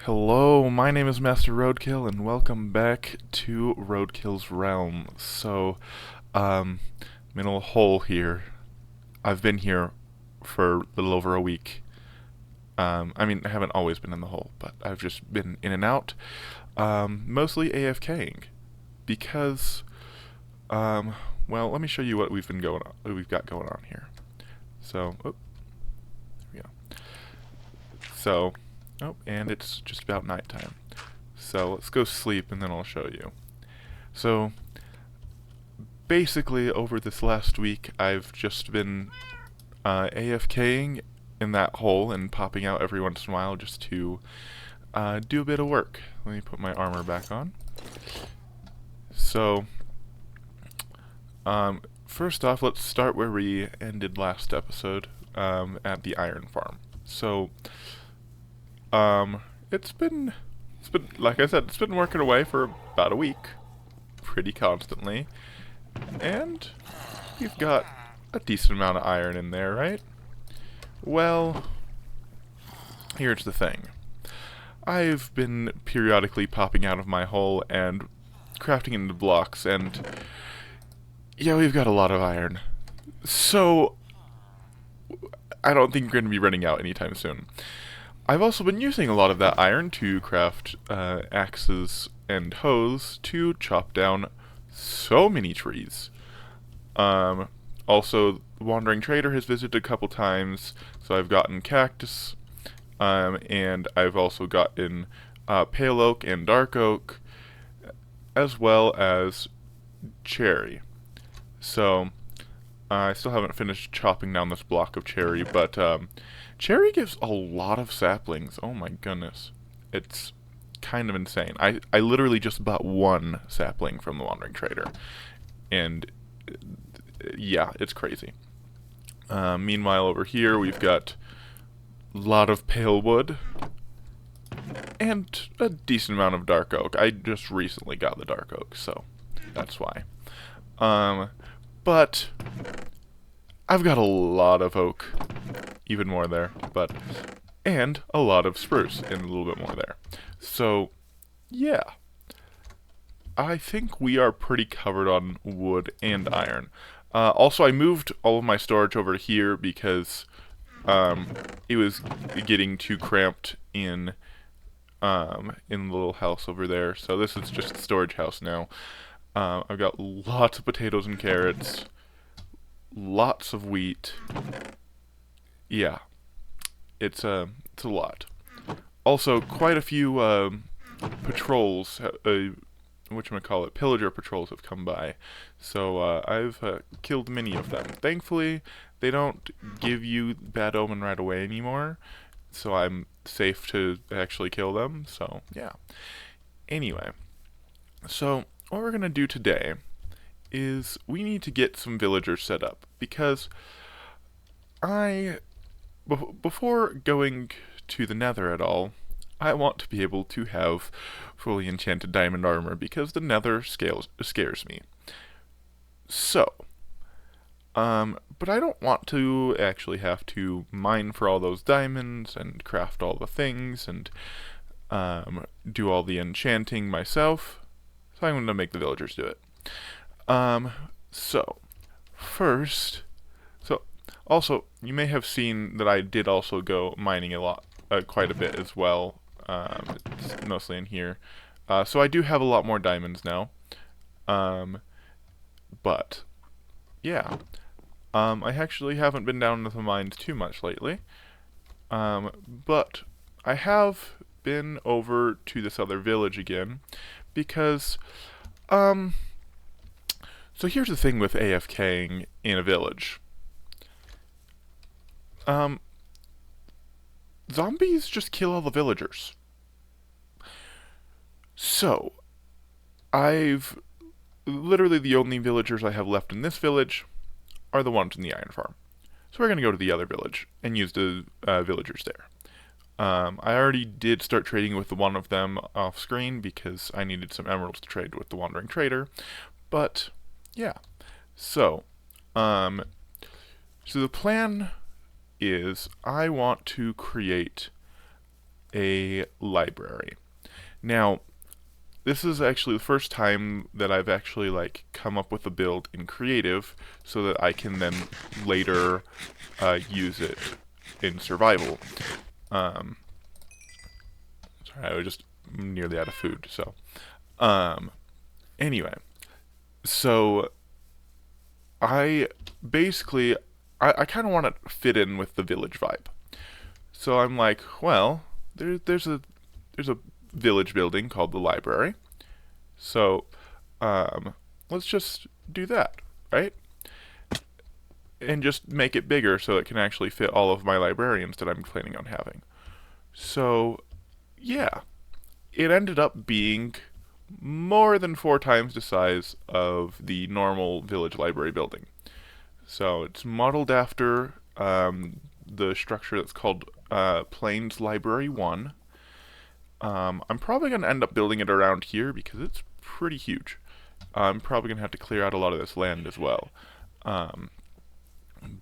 Hello, my name is Master Roadkill, and welcome back to Roadkill's Realm. Um, I'm in a little hole here. I've been here for a little over a week. I haven't always been in the hole, but I've just been in and out. Mostly AFKing, because, well, let me show you what we've got going on here. There we go. So, oh, and it's just about nighttime. So let's go sleep and then I'll show you. So basically over this last week I've just been AFKing in that hole and popping out every once in a while just to do a bit of work. Let me put my armor back on. So first off, let's start where we ended last episode, at the iron farm. So it's been, like I said, it's been working away for about a week, pretty constantly, and we've got a decent amount of iron in there, right? Well, here's the thing. I've been periodically popping out of my hole and crafting into blocks, and yeah, we've got a lot of iron. So, I don't think we're going to be running out anytime soon. I've also been using a lot of that iron to craft axes and hoes to chop down so many trees. Also, the Wandering Trader has visited a couple times, so I've gotten cactus, and I've also gotten pale oak and dark oak, as well as cherry. So, I still haven't finished chopping down this block of cherry, but cherry gives a lot of saplings. Oh my goodness. It's kind of insane. I literally just bought one sapling from the Wandering Trader. And yeah, it's crazy. Meanwhile, over here, we've got a lot of pale wood and a decent amount of dark oak. I just recently got the dark oak, so that's why. But I've got a lot of oak, even more there, and a lot of spruce, and a little bit more there. So, yeah, I think we are pretty covered on wood and iron. Also, I moved all of my storage over here because it was getting too cramped in the little house over there. So this is just a storage house now. I've got lots of potatoes and carrots, lots of wheat. Yeah, it's a lot. Also, quite a few patrols, whatchamacallit, pillager patrols have come by. So I've killed many of them. Thankfully, they don't give you bad omen right away anymore, so I'm safe to actually kill them. So yeah. Anyway, so what we're gonna do today is we need to get some villagers set up because I before going to the nether at all, I want to be able to have fully enchanted diamond armor because the nether scares me. So, but I don't want to actually have to mine for all those diamonds and craft all the things and do all the enchanting myself. So I'm going to make the villagers do it. So, first, also, you may have seen that I did also go mining a lot, quite a bit as well. It's mostly in here. So I do have a lot more diamonds now. But, yeah. I actually haven't been down to the mines too much lately. But I have been over to this other village again because, so here's the thing with AFKing in a village. Zombies just kill all the villagers. So, I've literally the only villagers I have left in this village are the ones in the iron farm. So we're gonna go to the other village and use the villagers there. I already did start trading with the one of them off screen because I needed some emeralds to trade with the Wandering Trader. But yeah, so so the plan is I want to create a library. Now, this is actually the first time that I've actually like come up with a build in creative so that I can then later use it in survival. Sorry, I was just nearly out of food. So, anyway, so I basically I kind of want to fit in with the village vibe. So I'm like, well, there's a village building called the library. So, let's just do that, right? And just make it bigger so it can actually fit all of my librarians that I'm planning on having. So, yeah, it ended up being more than 4 times the size of the normal village library building. So it's modeled after the structure that's called Plains Library 1. I'm probably going to end up building it around here because it's pretty huge. I'm probably going to have to clear out a lot of this land as well.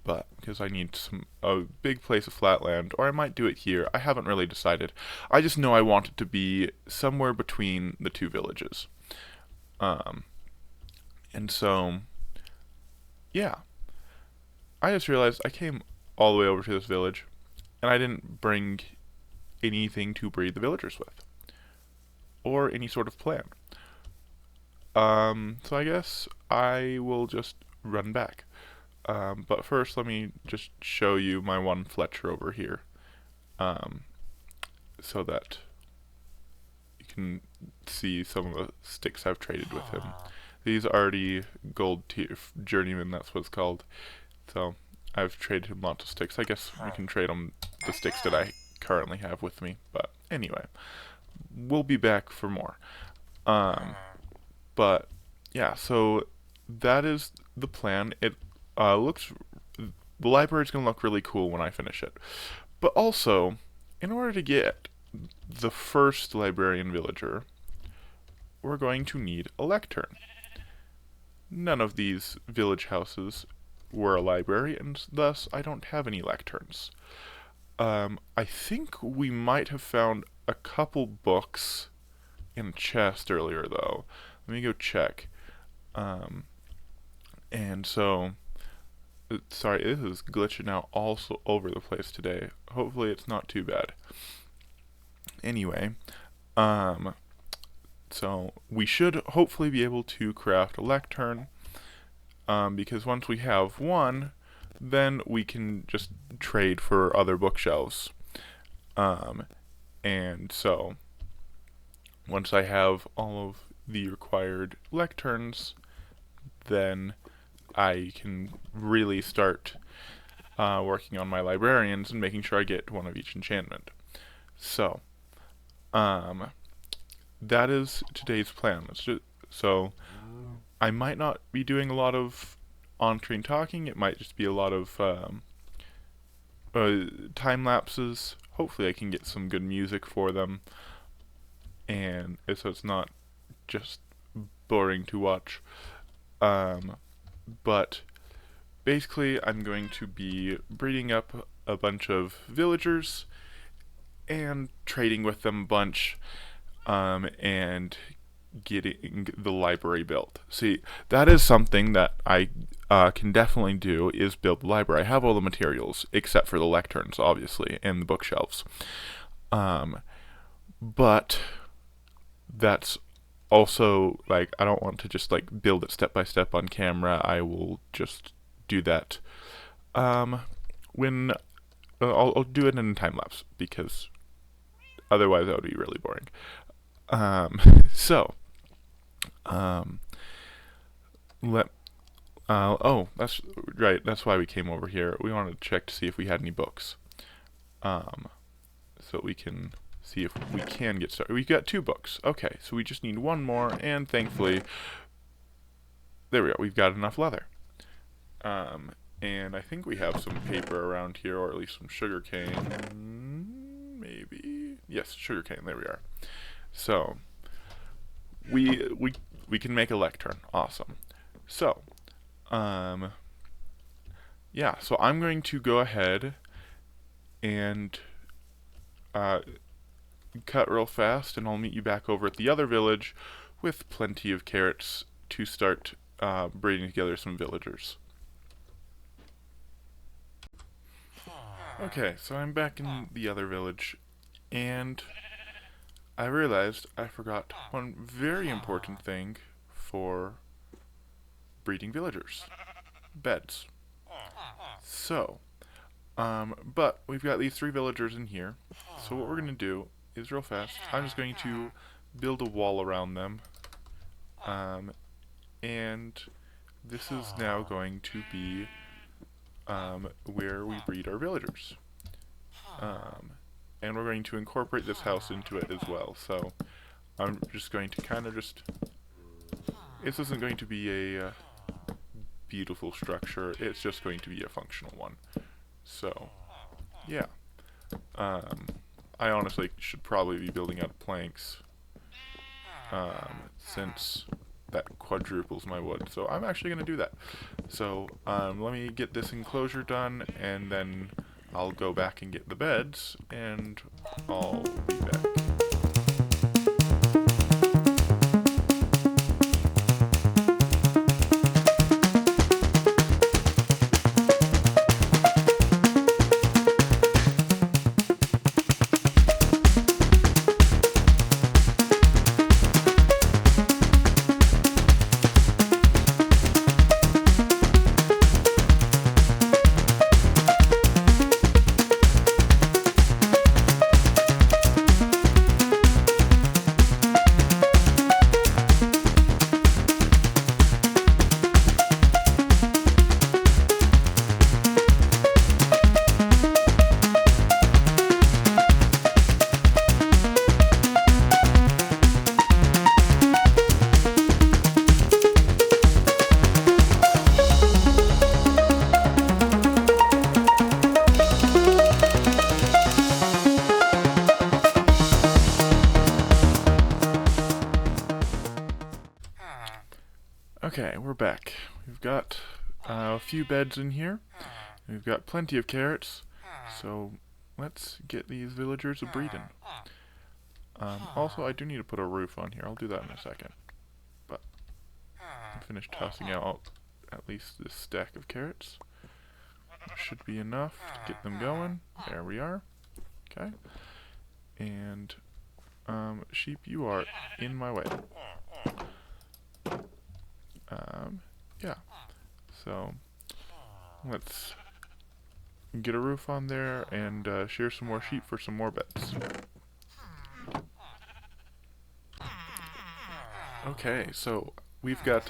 But because I need a big place of flat land, or I might do it here. I haven't really decided. I just know I want it to be somewhere between the two villages. And so, yeah. I just realized I came all the way over to this village, and I didn't bring anything to breed the villagers with, or any sort of plan. So I guess I will just run back. But first, let me just show you my one Fletcher over here, so that you can see some of the sticks I've traded with him. These are the gold tier journeyman, that's what it's called. So I've traded him lots of sticks. I guess we can trade him the sticks that I currently have with me. But anyway, we'll be back for more. But yeah, so that is the plan. It looks the library is gonna look really cool when I finish it. But also, in order to get the first librarian villager, we're going to need a lectern. None of these village houses were a library, and thus I don't have any lecterns. I think we might have found a couple books in a chest earlier, though. Let me go check. And so, sorry, this is glitching out all over the place today. Hopefully it's not too bad. Anyway, so we should hopefully be able to craft a lectern, because once we have one, then we can just trade for other bookshelves. And so, once I have all of the required lecterns, then I can really start working on my librarians and making sure I get one of each enchantment. So, that is today's plan. So, I might not be doing a lot of on-screen talking. It might just be a lot of time lapses. Hopefully I can get some good music for them, and so it's not just boring to watch. But basically I'm going to be breeding up a bunch of villagers and trading with them a bunch, and getting the library built. See, that is something that I can definitely do, is build the library. I have all the materials except for the lecterns, obviously, and the bookshelves. But that's also, like, I don't want to just like build it step by step on camera. I will just do that when I'll do it in a time lapse, because otherwise that would be really boring. So, let oh, that's right. That's why we came over here. We wanted to check to see if we had any books, so we can see if we can get started. We've got 2 books. Okay, so we just need one more, and thankfully, there we go. We've got enough leather. And I think we have some paper around here, or at least some sugarcane. Maybe. Yes, sugarcane. There we are. So we can make a lectern. Awesome. So, yeah. So I'm going to go ahead and cut real fast, and I'll meet you back over at the other village with plenty of carrots to start breeding together some villagers. Okay, so I'm back in the other village, and I realized I forgot one very important thing for breeding villagers. Beds. So, but we've got these 3 villagers in here, so what we're going to do is real fast, I'm just going to build a wall around them, and this is now going to be where we breed our villagers. And we're going to incorporate this house into it as well, so I'm just going to kind of this isn't going to be a beautiful structure, it's just going to be a functional one. So, yeah. I honestly should probably be building out planks, since that quadruples my wood. So I'm actually going to do that. So let me get this enclosure done, and then I'll go back and get the beds, and I'll be back. Okay, we're back. We've got a few beds in here. We've got plenty of carrots. So let's get these villagers a breeding. Also, I do need to put a roof on here. I'll do that in a second. But I'm finished tossing out at least this stack of carrots. Should be enough to get them going. There we are. Okay. And sheep, you are in my way. Yeah. So let's get a roof on there and shear some more sheep for some more beds. Okay, so we've got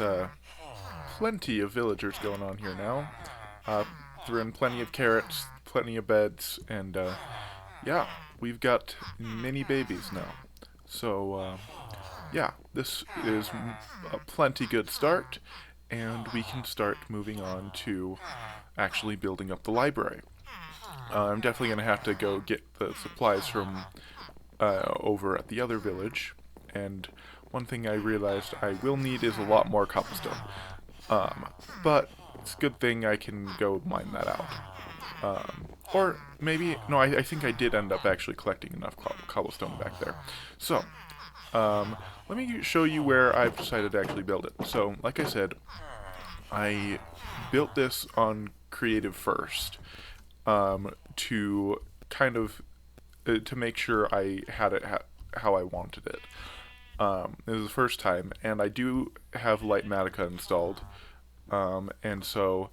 plenty of villagers going on here now. Threw in plenty of carrots, plenty of beds, and yeah, we've got many babies now. So yeah, this is a plenty good start, and we can start moving on to actually building up the library. I'm definitely going to have to go get the supplies from over at the other village, and one thing I realized I will need is a lot more cobblestone. But it's a good thing I can go mine that out. Or maybe, no, I think I did end up actually collecting enough cobblestone back there. So, let me show you where I've decided to actually build it. So, like I said, I built this on creative first, to kind of, to make sure I had it how I wanted it. This is the first time, and I do have Lightmatica installed, and so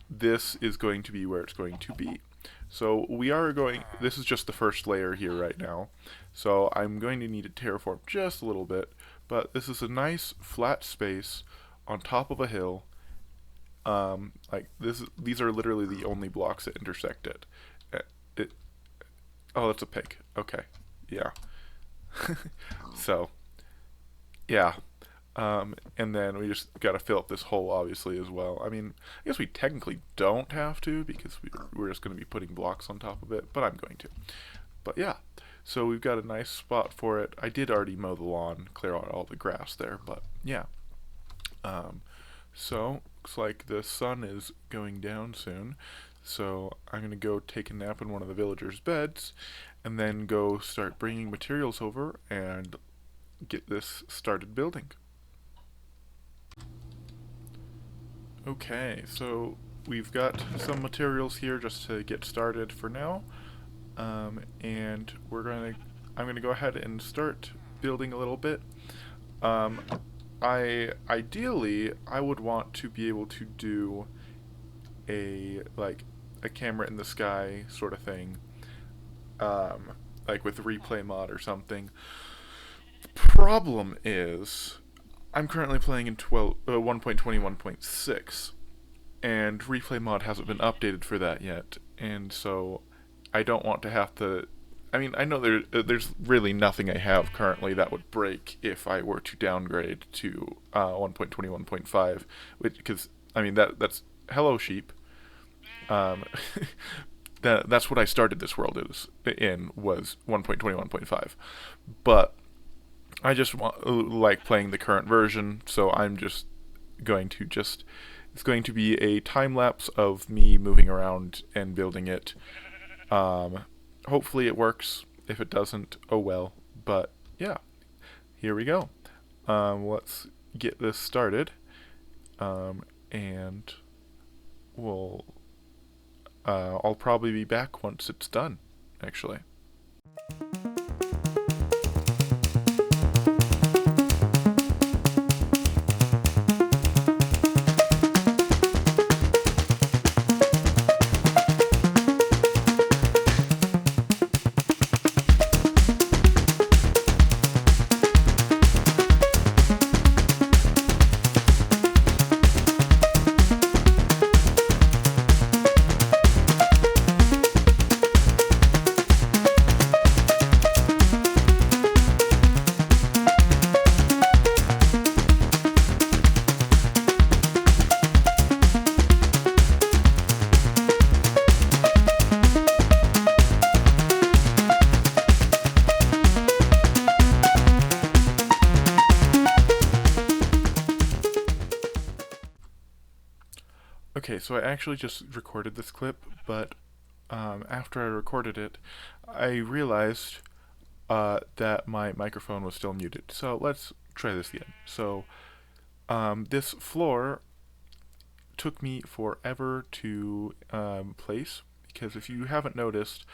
this is going to be where it's going to be. So we are going, this is just the first layer here right now, so I'm going to need to terraform just a little bit, but this is a nice flat space on top of a hill. Like these are literally the only blocks that intersect it. Oh, that's a pig. Okay, yeah. So, yeah. And then we just gotta fill up this hole, obviously, as well. I mean, I guess we technically don't have to, because we're just gonna be putting blocks on top of it, but I'm going to. But yeah, so we've got a nice spot for it. I did already mow the lawn, clear out all the grass there, but yeah. So, looks like the sun is going down soon, so I'm gonna go take a nap in one of the villagers' beds, and then go start bringing materials over and get this started building. Okay, so we've got some materials here just to get started for now, and I'm gonna go ahead and start building a little bit. Um, I would want to be able to do a camera in the sky sort of thing, like with replay mod or something. The problem is I'm currently playing in 1.21.6, and replay mod hasn't been updated for that yet, and so I don't want to have to. I mean, I know there's really nothing I have currently that would break if I were to downgrade to 1.21.5, because I mean that's hello sheep. Um, that's what I started this world in was 1.21.5, but I just like playing the current version, so I'm just going to just it's going to be a time lapse of me moving around and building it. Hopefully it works. If it doesn't, oh well. But yeah, here we go. Let's get this started, and we'll I'll probably be back once it's done, actually. Okay, so I actually just recorded this clip, but after I recorded it, I realized that my microphone was still muted. So let's try this again. So this floor took me forever to place, because if you haven't noticed,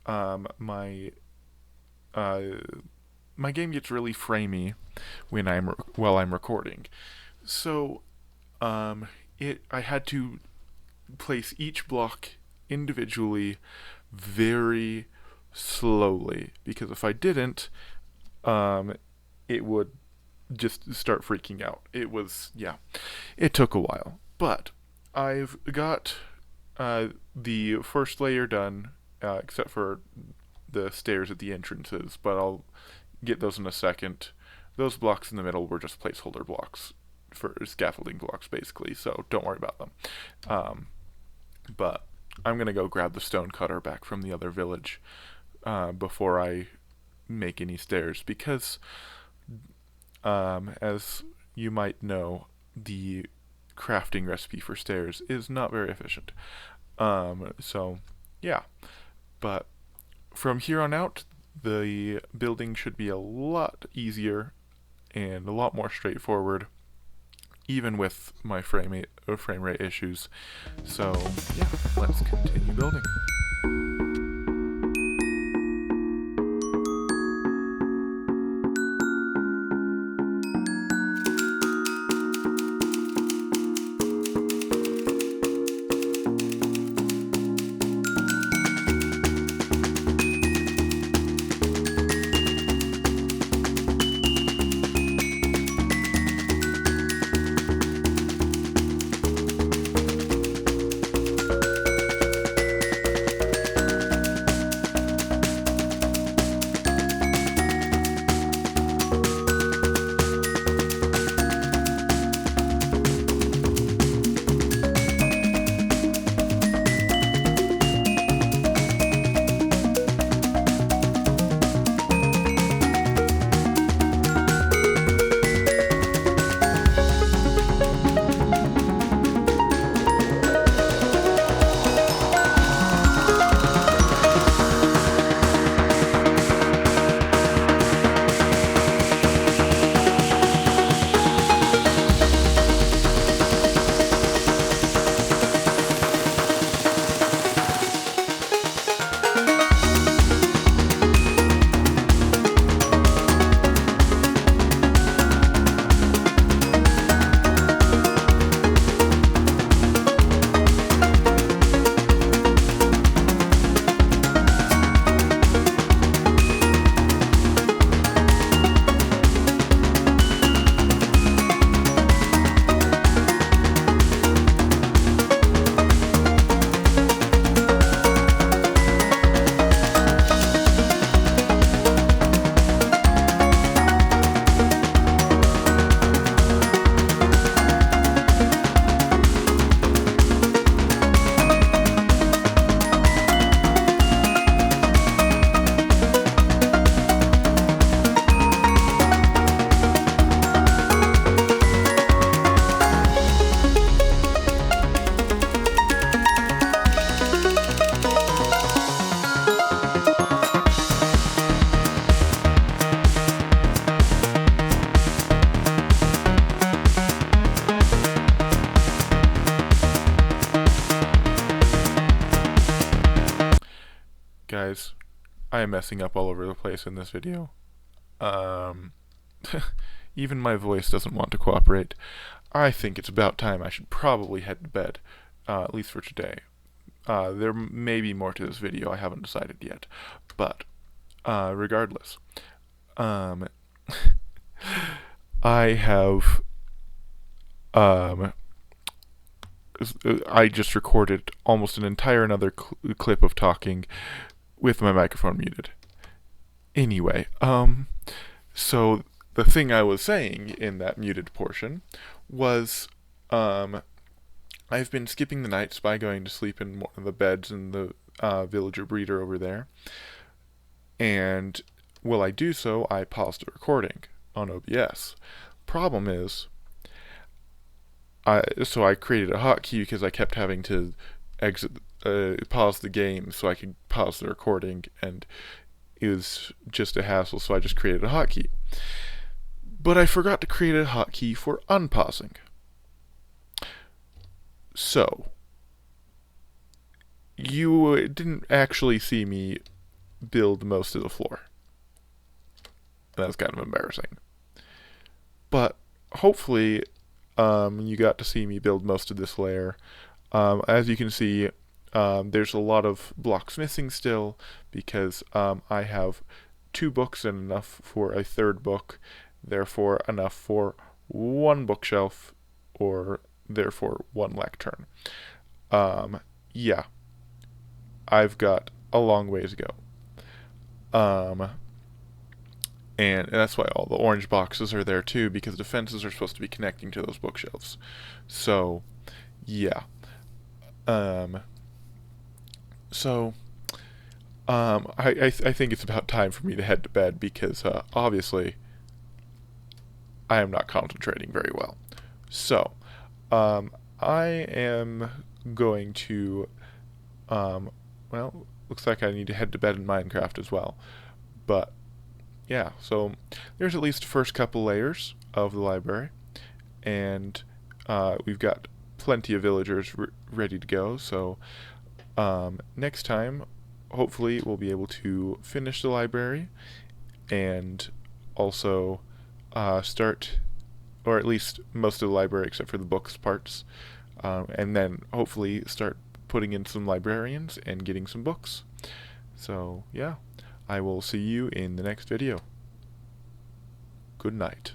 my my game gets really framey when while I'm recording. So I had to place each block individually very slowly, because if I didn't, it would just start freaking out. It took a while, but I've got the first layer done, except for the stairs at the entrances, but I'll get those in a second. Those blocks in the middle were just placeholder blocks for scaffolding blocks, basically, so don't worry about them. But I'm gonna go grab the stone cutter back from the other village before I make any stairs, because as you might know, the crafting recipe for stairs is not very efficient. So yeah, but from here on out, the building should be a lot easier and a lot more straightforward, even with my frame rate issues. So yeah, let's continue building. I am messing up all over the place in this video. Um, even my voice doesn't want to cooperate. I think it's about time I should probably head to bed, at least for today. There may be more to this video, I haven't decided yet. But, regardless, um, I have, I just recorded almost an entire another clip of talking with my microphone muted. Anyway, so the thing I was saying in that muted portion was, I've been skipping the nights by going to sleep in one of the beds in the villager breeder over there. And while I do so, I pause the recording on OBS. Problem is, so I created a hotkey because I kept having to pause the game so I could pause the recording, and it was just a hassle, so I just created a hotkey. But I forgot to create a hotkey for unpausing. So, you didn't actually see me build most of the floor. That's kind of embarrassing. But hopefully, you got to see me build most of this layer. As you can see, there's a lot of blocks missing still because I have 2 books and enough for a 3rd book, therefore enough for 1 bookshelf, or therefore 1 lectern. Yeah, I've got a long ways to go. And that's why all the orange boxes are there too, because the fences are supposed to be connecting to those bookshelves. So, yeah. I think it's about time for me to head to bed because, obviously, I am not concentrating very well. So, I am going to, well, looks like I need to head to bed in Minecraft as well. But, yeah, so there's at least the first couple layers of the library, and we've got plenty of villagers ready to go, so next time hopefully we'll be able to finish the library and also start, or at least most of the library except for the books parts, and then hopefully start putting in some librarians and getting some books. So yeah, I will see you in the next video. Good night.